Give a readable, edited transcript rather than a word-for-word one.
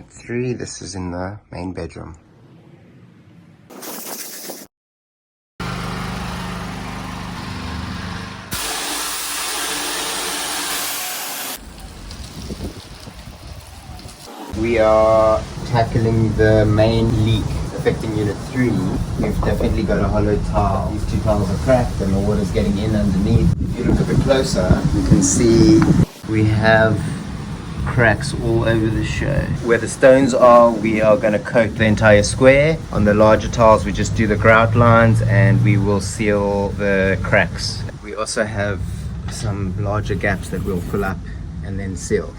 Unit 3, this is in the main bedroom. We are tackling the main leak affecting Unit 3. We've definitely got a hollow tile. These two tiles are cracked and the water's getting in underneath. If you look a bit closer, you can see we have cracks all over the show. Where the stones are, we are going to coat the entire square. On the larger tiles, we just do the grout lines and we will seal the cracks. We also have some larger gaps that we'll fill up and then seal.